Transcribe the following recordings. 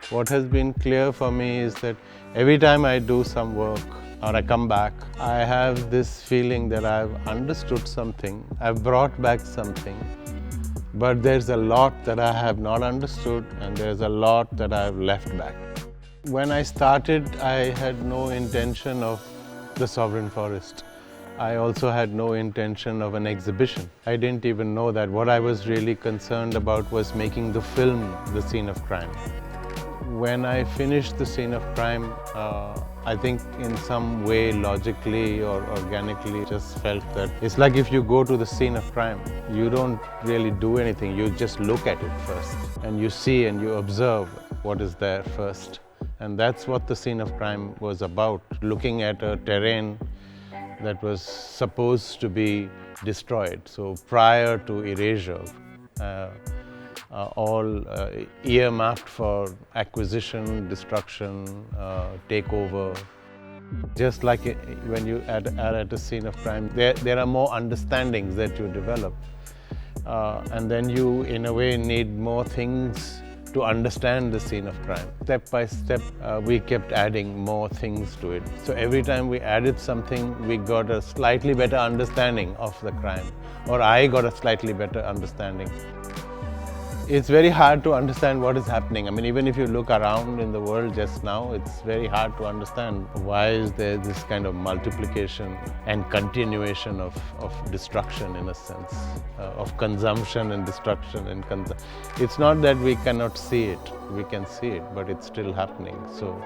What has been clear for me is that every time I do some work or I come back, I have this feeling that I've understood something, I've brought back something, but there's a lot that I have not understood and there's a lot that I've left back. When I started, I had no intention of the sovereign forest. I also had no intention of an exhibition. I didn't even know that. What I was really concerned about was making the film The Scene of Crime. When I finished The Scene of Crime, I think in some way, logically or organically, just felt that it's like if you go to the scene of crime, you don't really do anything, you just look at it first. And you see and you observe what is there first. And that's what The Scene of Crime was about, looking at a terrain that was supposed to be destroyed. So prior to erasure, all earmarked for acquisition, destruction, takeover. Just like when you are at a scene of crime, there are more understandings that you develop. And then you, in a way, need more things to understand the scene of crime. Step by step, we kept adding more things to it. So every time we added something, we got a slightly better understanding of the crime, or I got a slightly better understanding. It's very hard to understand what is happening. I mean, even if you look around in the world just now, it's very hard to understand why is there this kind of multiplication and continuation of destruction, in a sense, of consumption and destruction. It's not that we cannot see it. We can see it, but it's still happening. So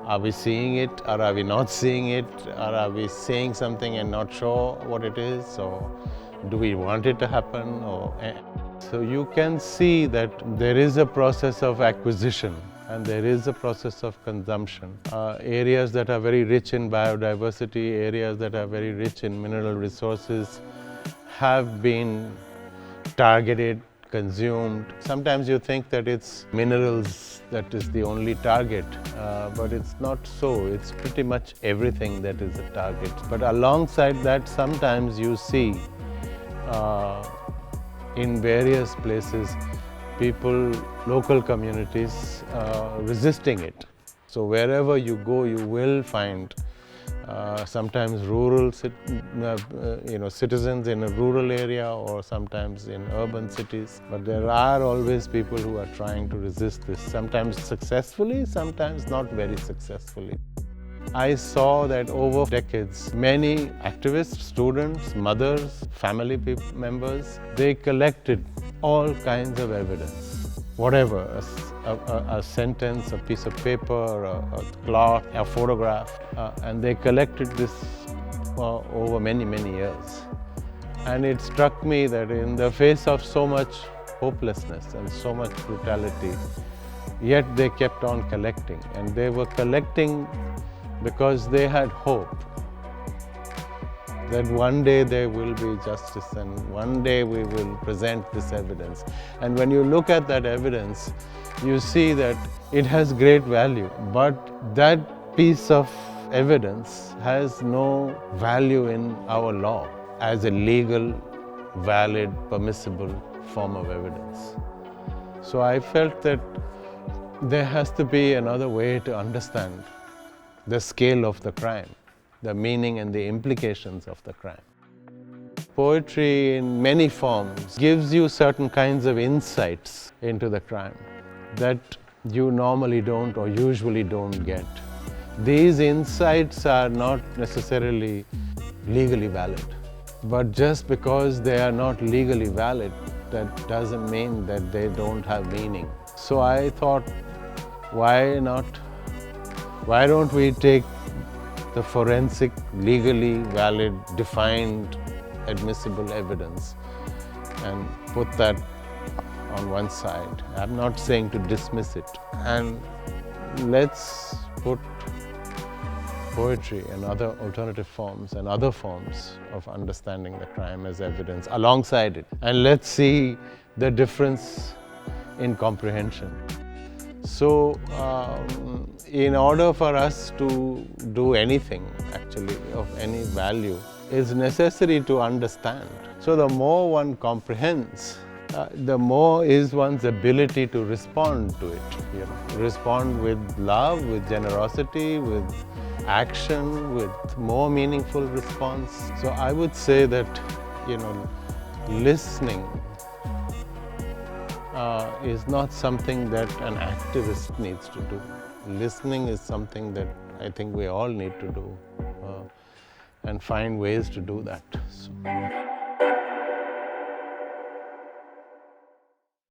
are we seeing it, or are we not seeing it, or are we saying something and not sure what it is, or do we want it to happen? So you can see that there is a process of acquisition and there is a process of consumption. Areas that are very rich in biodiversity, areas that are very rich in mineral resources have been targeted, consumed. Sometimes you think that it's minerals that is the only target, but it's not so. It's pretty much everything that is a target. But alongside that, sometimes you see in various places, people, local communities resisting it. So wherever you go, you will find sometimes rural citizens in a rural area, or sometimes in urban cities. But there are always people who are trying to resist this, sometimes successfully, sometimes not very successfully. I saw that over decades, many activists, students, mothers, family members, they collected all kinds of evidence. Whatever, a sentence, a piece of paper, a cloth, a photograph, and they collected this over many, many years. And it struck me that in the face of so much hopelessness and so much brutality, yet they kept on collecting. And they were collecting because they had hope that one day there will be justice and one day we will present this evidence. And when you look at that evidence, you see that it has great value, but that piece of evidence has no value in our law as a legal, valid, permissible form of evidence. So I felt that there has to be another way to understand the scale of the crime, the meaning and the implications of the crime. Poetry in many forms gives you certain kinds of insights into the crime that you normally don't or usually don't get. These insights are not necessarily legally valid, but just because they are not legally valid, that doesn't mean that they don't have meaning. So I thought, why don't we take the forensic, legally valid, defined, admissible evidence and put that on one side. I'm not saying to dismiss it. And let's put poetry and other alternative forms and other forms of understanding the crime as evidence alongside it. And let's see the difference in comprehension. So, in order for us to do anything actually of any value, it's necessary to understand. So the more one comprehends, the more is one's ability to respond to it. Respond with love, with generosity, with action, with more meaningful response. So I would say that, listening is not something that an activist needs to do. Listening is something that I think we all need to do and find ways to do that. So.